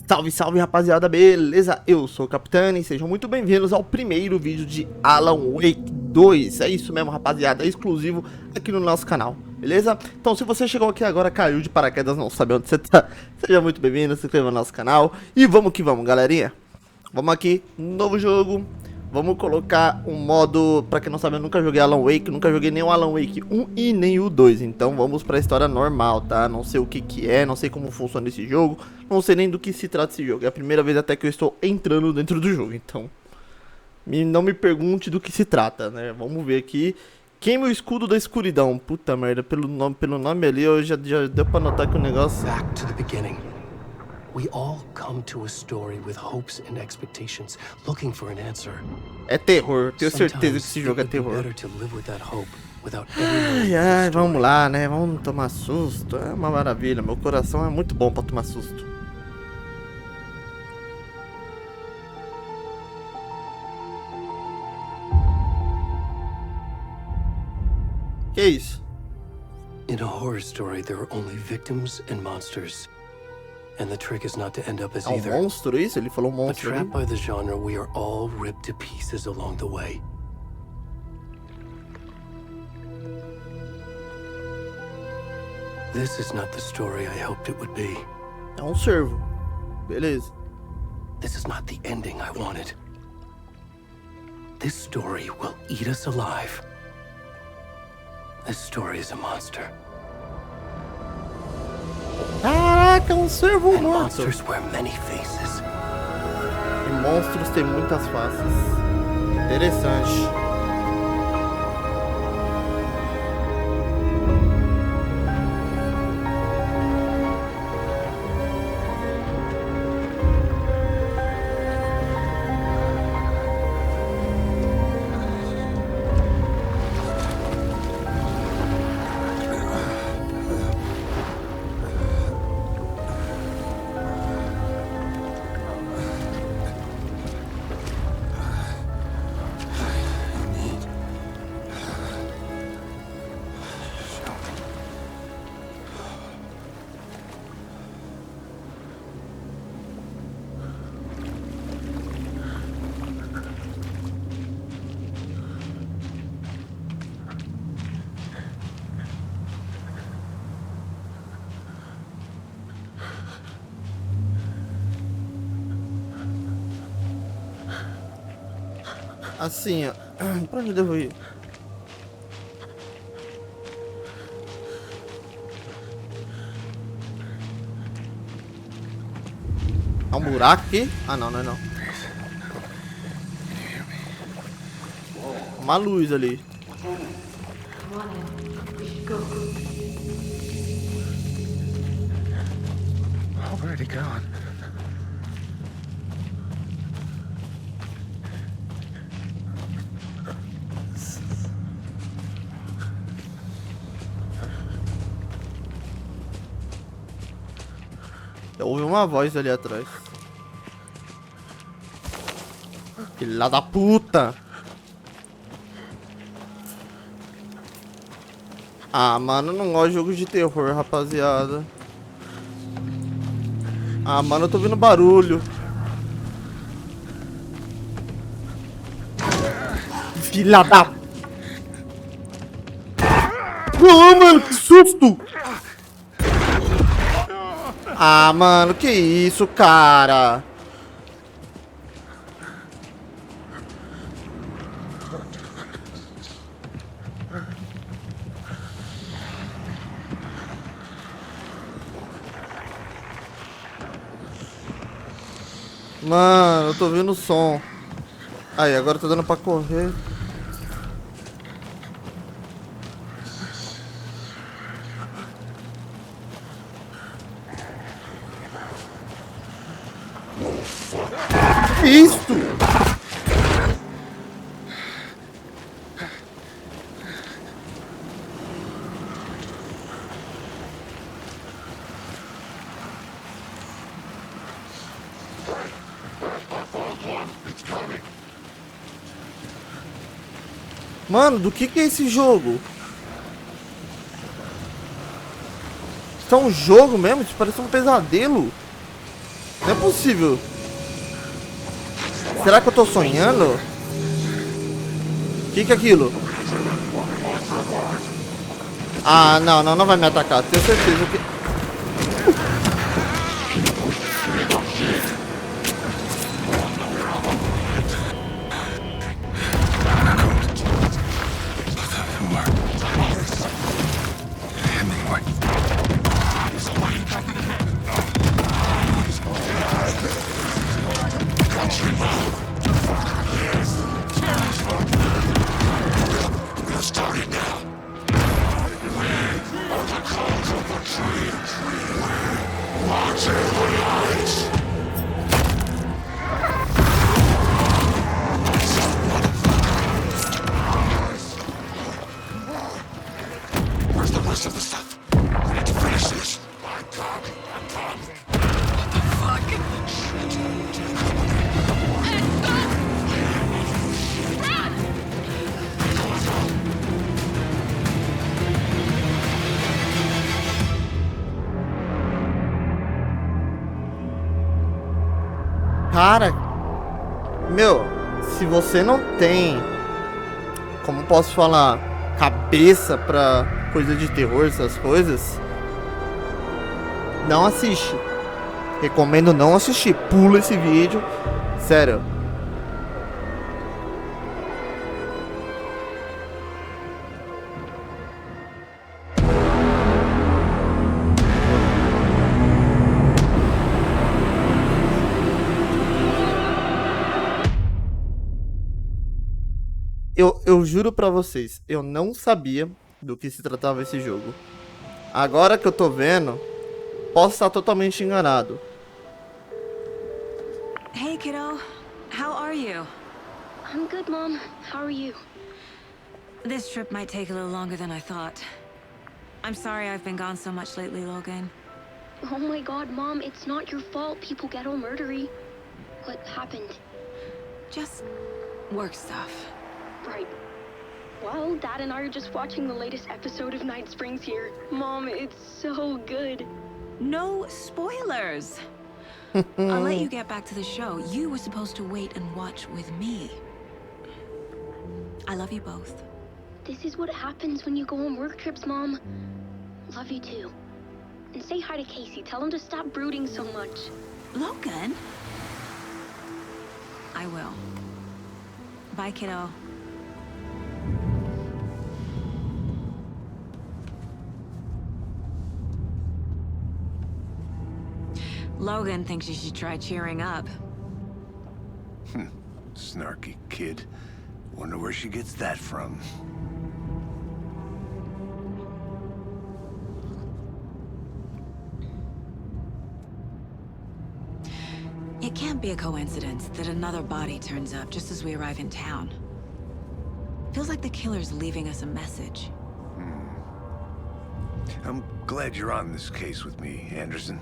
Salve, salve rapaziada, beleza? Eu sou o Capitani, sejam muito bem-vindos ao primeiro vídeo de Allan Wake 2. É isso mesmo, rapaziada, é exclusivo aqui no nosso canal, beleza? Então se você chegou aqui agora, caiu de paraquedas, não sabe onde você tá, seja muito bem-vindo, se inscreva no nosso canal. E vamos que vamos, galerinha. Vamos aqui, novo jogo. Vamos colocar um modo, pra quem não sabe, eu nunca joguei Allan Wake, nunca joguei nem o Allan Wake 1 e nem o 2, então vamos pra história normal, tá? Não sei o que é, não sei como funciona esse jogo, não sei nem do que se trata esse jogo, é a primeira vez até que eu estou entrando dentro do jogo, então não me pergunte do que se trata, né? Vamos ver aqui. Queime o escudo da escuridão, puta merda, pelo nome ali eu já deu pra notar que o negócio... Back to the beginning. We all come to a story with hopes and expectations, looking for an answer. É terror, tenho certeza que esse jogo é terror. Ai, vamos lá, né? Vamos tomar susto. É uma maravilha, meu coração é muito bom pra tomar susto. Que isso? In a horror story, there are only victims and monsters. And the trick is not to end up as either. É um monstro isso? Ele falou monstro. Trapped by the genre, we are all ripped to pieces along the way. This is not the story I hoped it would be. É um servo. Beleza. This is not the ending I wanted. This story will eat us alive. This story is a monster. Caraca, um servo And morto. monsters wear many faces. E monstros têm muitas faces. Interessante. Assim, ó. Pra onde eu devo ir? Há um buraco aqui? Ah, não, não é não. Uma luz ali. Already gone. Eu ouvi uma voz ali atrás. Filha da puta! Ah, mano, eu não gosto de jogos de terror, rapaziada. Ah, mano, eu tô ouvindo barulho. Filha da... Não, mano, que susto! Ah, mano, que isso, cara? Mano, eu tô ouvindo o som. Aí, agora tá dando pra correr. Isto! Mano, do que é esse jogo? Isso é um jogo mesmo? Isso parece um pesadelo. Não é possível. Será que eu tô sonhando? O que é aquilo? Ah, não vai me atacar. Tenho certeza que... Cara, meu, se você não tem, como posso falar, cabeça pra coisa de terror, essas coisas, não assiste. Recomendo não assistir. Pula esse vídeo. Sério. Eu juro pra vocês, eu não sabia do que se tratava esse jogo. Agora que eu tô vendo, posso estar totalmente enganado. Hey kiddo, how are you? I'm good, Mom. How are you? This trip might take a little longer than I thought. I'm sorry I've been gone so much lately, Logan. Oh my God, Mom, it's not your fault people get all murdery. What happened? Just work stuff. Right. Well, Dad and I are just watching the latest episode of Night Springs here. Mom, it's so good. No spoilers! I'll let you get back to the show. You were supposed to wait and watch with me. I love you both. This is what happens when you go on work trips, Mom. Love you too. And say hi to Casey. Tell him to stop brooding so much. Logan? I will. Bye, kiddo. Logan thinks you should try cheering up. Snarky kid. Wonder where she gets that from. It can't be a coincidence that another body turns up just as we arrive in town. Feels like the killer's leaving us a message. I'm glad you're on this case with me, Anderson.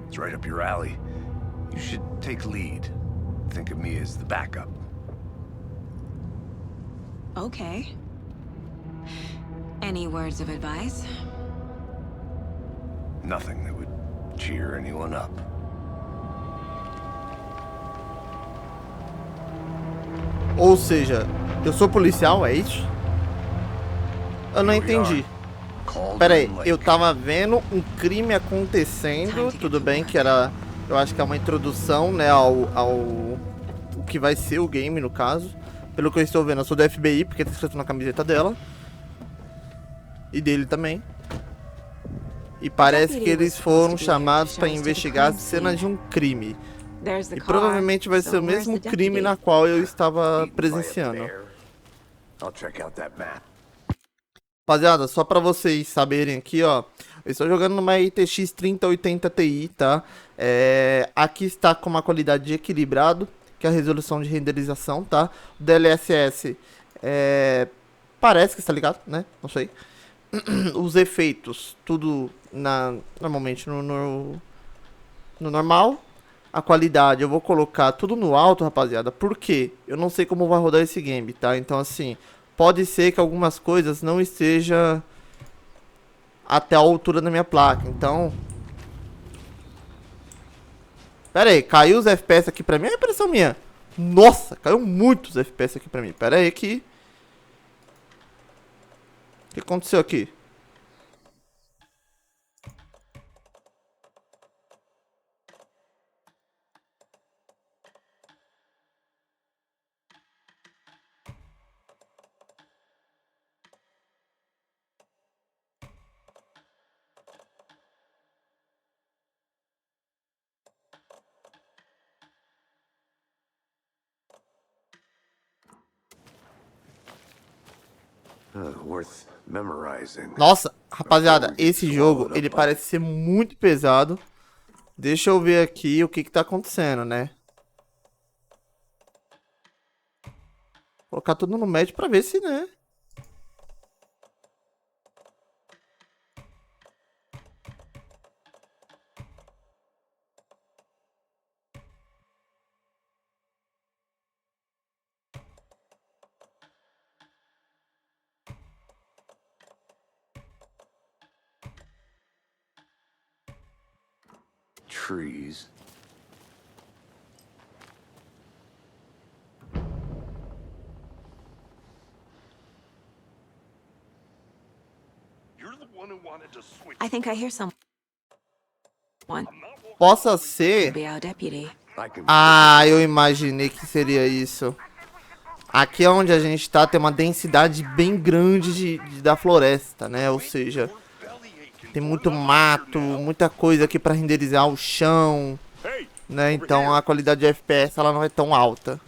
It's right up your alley. You should take lead. Think of me as the backup. Okay. Any words of advice? Nothing that would cheer anyone up. Ou seja, eu sou policial, é isso? Eu não entendi. Pera aí, eu tava vendo um crime acontecendo, tudo bem que era, eu acho que é uma introdução, né, o que vai ser o game, no caso. Pelo que eu estou vendo, eu sou do FBI, porque tá escrito na camiseta dela. E dele também. E parece que eles foram chamados para investigar a cena de um crime. E provavelmente vai ser o mesmo crime na qual eu estava presenciando. Rapaziada, só pra vocês saberem aqui, ó, eu estou jogando numa RTX 3080 Ti, tá? Aqui está com uma qualidade equilibrado, que é a resolução de renderização, tá? O DLSS, parece que está ligado, né? Não sei. Os efeitos, tudo normalmente no normal. A qualidade, eu vou colocar tudo no alto, rapaziada, porque eu não sei como vai rodar esse game, tá? Então, assim... Pode ser que algumas coisas não estejam até a altura da minha placa, então... Pera aí, caiu os FPS aqui pra mim? É impressão minha. Nossa, caiu muitos FPS aqui pra mim. Pera aí que... O que aconteceu aqui? Worth memorizing. Nossa, rapaziada, esse jogo, ele parece ser muito pesado. Deixa eu ver aqui o que tá acontecendo, né? Vou colocar tudo no médio pra ver se, né? Trees. I think I hear someone. Possa ser... Be our deputy. Ah, eu imaginei que seria isso. Aqui é onde a gente tá, tem uma densidade bem grande da floresta, né? Ou seja, tem muito mato, muita coisa aqui pra renderizar o chão, né? Então a qualidade de FPS ela não é tão alta.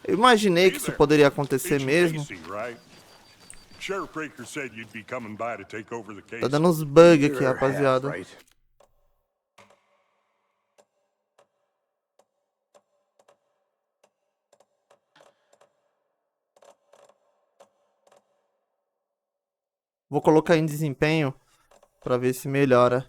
Eu imaginei que isso poderia acontecer mesmo. Tá dando uns bugs aqui, rapaziada. Vou colocar em desempenho pra ver se melhora.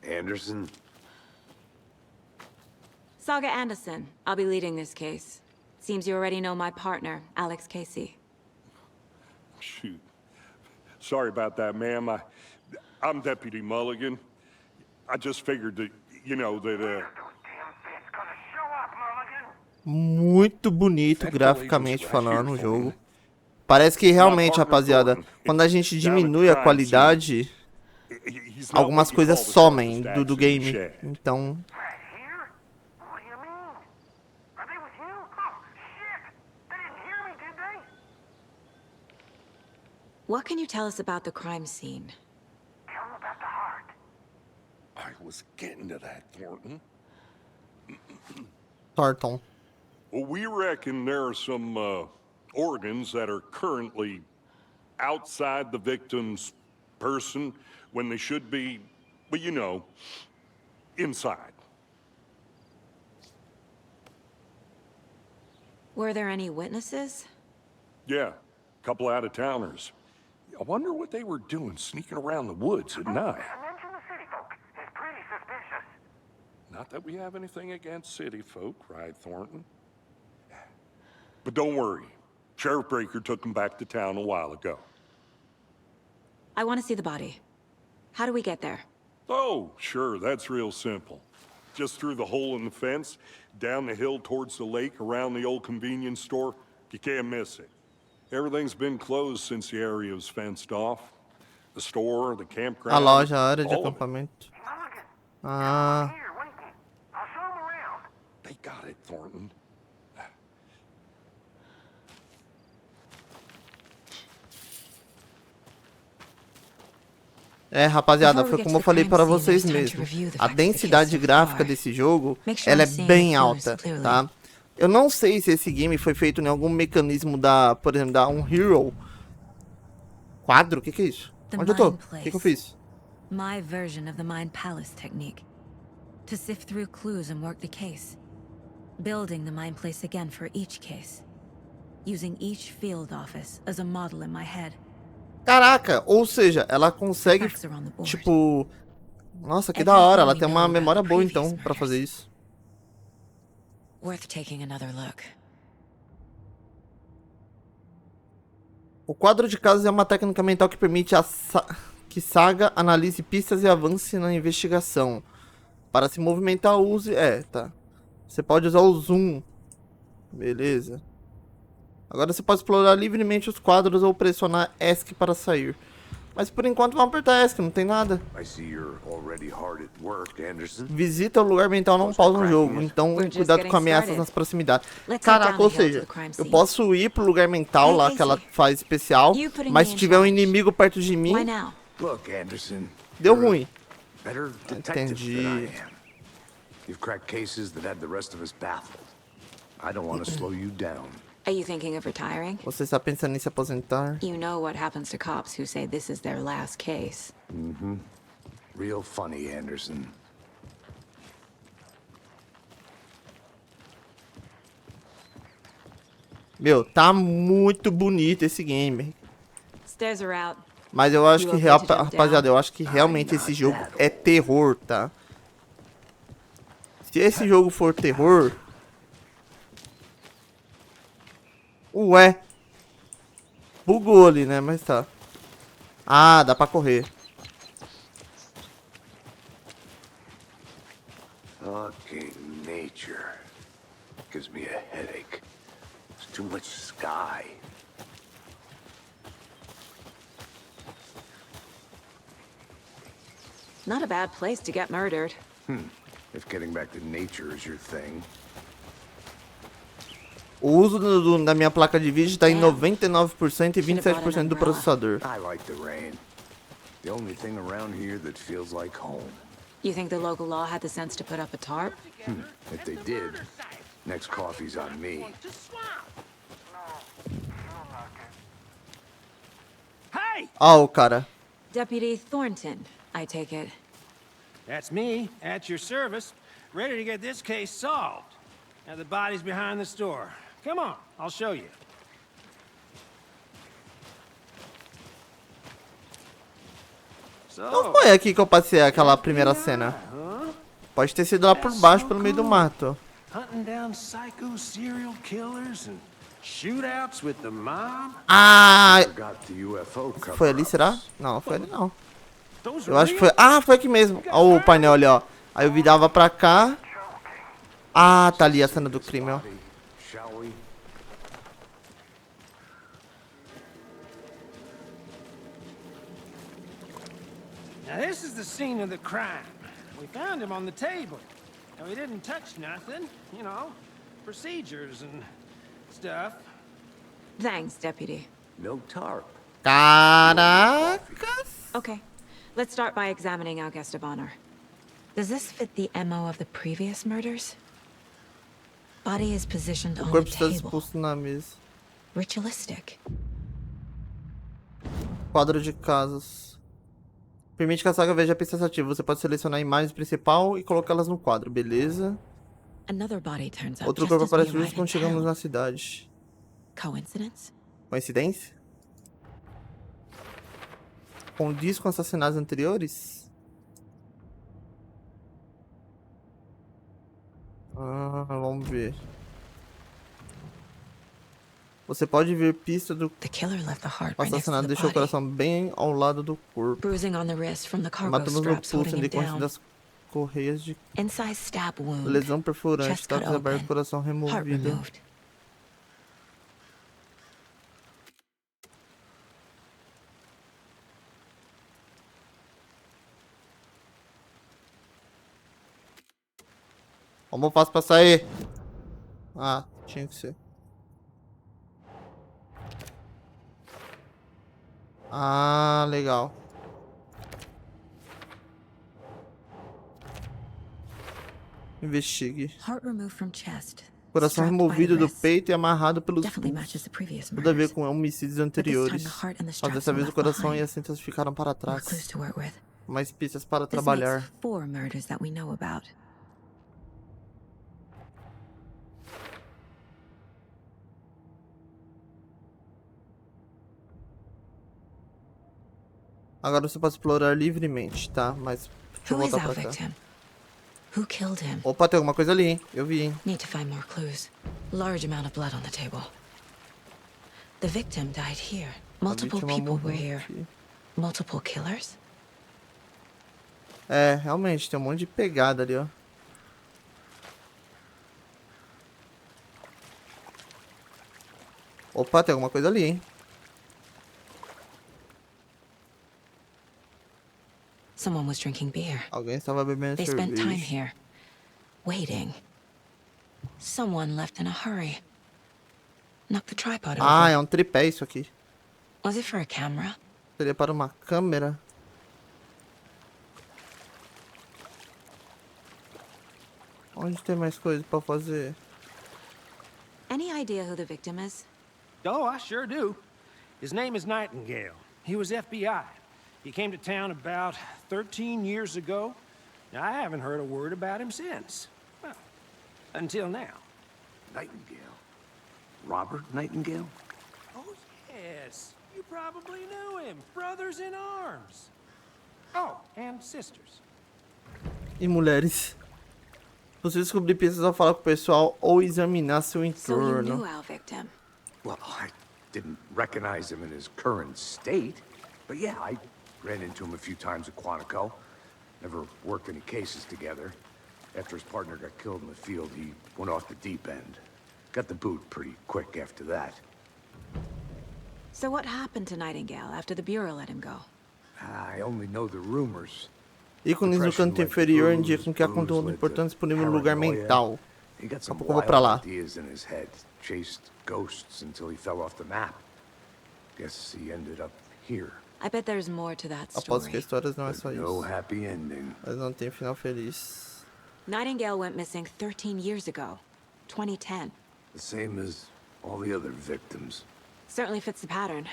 Anderson? Saga Anderson. I'll be leading this case. Seems you already know my partner, Alex Casey. Shoot. Sorry about that, ma'am. I'm Deputy Mulligan. I just figured that, you know, that, Muito bonito graficamente falando o jogo. Parece que realmente, rapaziada, quando a gente diminui a qualidade, algumas coisas somem do game. Então... What can you tell us about the crime scene? I was getting to that, Thornton. Thornton. Well, we reckon there are some organs that are currently outside the victim's person when they should be, well, you know, inside. Were there any witnesses? Yeah, a couple out-of-towners. I wonder what they were doing sneaking around the woods at night. Not that we have anything against city folk, right, Thornton? But don't worry. Sheriff Breaker took them back to town a while ago. I want to see the body. How do we get there? Oh, sure, that's real simple. Just through the hole in the fence, down the hill towards the lake, around the old convenience store. You can't miss it. Everything's been closed since the area was fenced off. The store, the campground, A loja, a área de all of it. acampamento. Ah... They got it, Thornton. É, rapaziada, foi como eu falei para vocês mesmo. A densidade gráfica desse jogo, ela é bem alta, tá? Eu não sei se esse game foi feito em algum mecanismo da, por exemplo, da Unreal. Quadro? O que é isso? Onde eu tô? O que eu fiz? My version of the Mind Palace technique. To sift through clues and work the case. Building the Mind Place again for each case. Using each field office as a model in my head. Caraca, ou seja, ela consegue, tipo... Nossa, que da hora, ela tem uma memória boa então pra fazer isso. Worth taking another look. O quadro de casos é uma técnica mental que permite que Saga analise pistas e avance na investigação. Para se movimentar, use... tá. Você pode usar o zoom. Beleza. Agora você pode explorar livremente os quadros ou pressionar ESC para sair. Mas por enquanto vamos apertar ESC, não tem nada. Visita o lugar mental não pausa no jogo, então cuidado com ameaças nas proximidades. Caraca, ou seja, eu posso ir pro lugar mental lá que ela faz especial, mas se tiver um inimigo perto de mim, deu ruim. Entendi. You've cracked cases that had the rest of us baffled. I don't want to slow you down. Are you thinking of retiring? Você está pensando em se aposentar? You know what happens to cops who say this is their last case. Real funny, Anderson. Meu, tá muito bonito esse game. Stairs are out. Mas eu acho que, rapaziada, eu acho que realmente esse jogo é terror, tá? Se esse jogo for terror... Ué. Bugou ali, né? Mas tá. Ah, dá pra correr. Fucking nature. Gives me a headache. There's too much sky. Not a bad place to get murdered. If getting back to nature is your thing. O uso da minha placa de vídeo está em 99% e 27% do processador. I like the rain. The only thing around here that feels like home. You think the local law had the sense to put up a tarp? If they did, next coffee's on me. Hey! O cara. Deputy Thornton, I take it. That's me, at your service, ready to get this case solved. Now the body's behind the store. Come on, I'll show you. Não foi aqui que eu passei aquela primeira cena. Pode ter sido lá por baixo, pelo meio do mato. Hunting down psycho serial killers and shootouts with the mob. Ah, Got the UFO cover. foi ali, será? Não, foi ali não. Those Eu are acho que foi... Ah, foi aqui mesmo. Ó o painel ali, ó. Aí eu virava pra cá. Ah, tá ali a cena do crime, ó. Shall we? Now this is the scene of the crime. We found him on the table. Now he didn't touch nothing, you know, procedures and stuff. Thanks, Deputy. No tarp. Caracas. Okay, let's start by examining our guest of honor. Does this fit the MO of the previous murders? Body is positioned O on the corpo está table. disposto na mesa. Ritualistic. Quadro de casos. Permite que a saga veja pistas ativas. Você pode selecionar a imagem principal e colocá-las no quadro, beleza? Another body turns up Outro just corpo as we aparece arrive justo in quando chegamos town. na cidade. Coincidence? Coincidência? Condiz com assassinatos anteriores? Vamos ver. Você pode ver pista do The killer left the heart o right next to assassinato the deixou o body. coração bem ao lado do corpo. Bruising on the wrist from the cargo Matamos no straps pulso holding em him decorrência down. das correias de Incised stab wound. lesão perfurante, Chest cut tábuas abertas, open. coração Heart removido. removed. Como eu faço pra sair? Ah, tinha que ser. Ah, legal. Investigue. Heart removed from chest. Coração strapped by the removido do wrist. peito e amarrado pelos Definitely pulsos. matches the previous Tudo a ver murders. com homicídios But this time anteriores. the heart and the Mas straps dessa were vez o left coração e behind. as cintas ficaram para More trás. clues to work with. Mais pistas para This trabalhar. makes 4 murders that we know about. Agora você pode explorar livremente, tá? Mas deixa eu Who is voltar our pra cá. victim? Who killed him? Opa, tem alguma coisa ali, hein? Eu vi, hein? Need to find more clues. Large amount of blood on the table. The victim died here. Multiple people were here. Multiple killers? É, realmente, tem um monte de pegada ali, ó. Opa, tem alguma coisa ali, hein? Someone was drinking beer. Alguém estava bebendo They spent time cerveja. here, waiting. Someone left in a hurry. Knocked the tripod over. Ah, é um tripé isso aqui. Was it for a camera? Seria para uma câmera. Onde tem mais coisa pra fazer? Any idea who the victim is? Oh, I sure do. His name is Nightingale. He was FBI. He came to town about 13 years ago. I haven't heard a word about him since. Well, until now. Nightingale? Robert Nightingale? Oh, yes. You probably knew him. Brothers in arms. Oh, and sisters. E mulheres. Se você descobrir, precisa falar com o pessoal ou examinar seu So you knew entorno. our victim. Well, I didn't recognize him in his current state. But yeah, I ran into him a few times at Quantico. Never worked any cases together. After his partner got killed in the field, he went off the deep end. Got the boot pretty quick after that. So what happened to Nightingale after the Bureau let him go? I only know the rumors. Ícones no canto inferior indicam que há conteúdo importante disponível no lugar mental. He got Daqui a some pouco eu vou pra lá. wild ideas in his head. Chased ghosts until he fell off the map. Guess he ended up here. I bet there's more to that Aposto que story. histórias não é But só no isso. happy ending. Mas não tem final feliz. Nightingale went missing 13 years ago, 2010. The same as all the other victims. Certainly fits the pattern.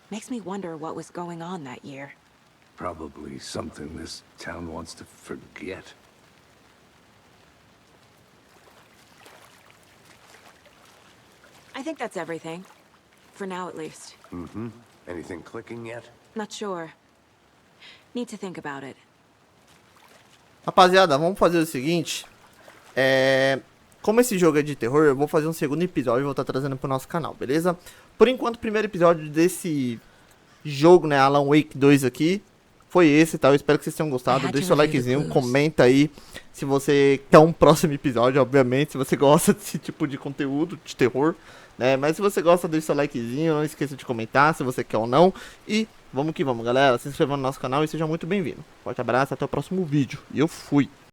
Makes me wonder what was going on that year. Probably something this town wants to forget. I think that's everything. For now, at least. Mm-hmm. Anything clicking yet? Not sure. Need to think about it. Rapaziada, vamos fazer o seguinte. Como esse jogo é de terror, eu vou fazer um segundo episódio e vou estar trazendo pro nosso canal, beleza? Por enquanto, o primeiro episódio desse jogo, né, Alan Wake 2 aqui, foi esse, tá? Eu espero que vocês tenham gostado. Deixa o seu likezinho, comenta aí se você quer um próximo episódio, obviamente, se você gosta desse tipo de conteúdo de terror, né? Mas se você gosta, deixa o seu likezinho, não esqueça de comentar se você quer ou não. E vamos que vamos, galera. Se inscreva no nosso canal e seja muito bem-vindo. Forte abraço, até o próximo vídeo. E eu fui!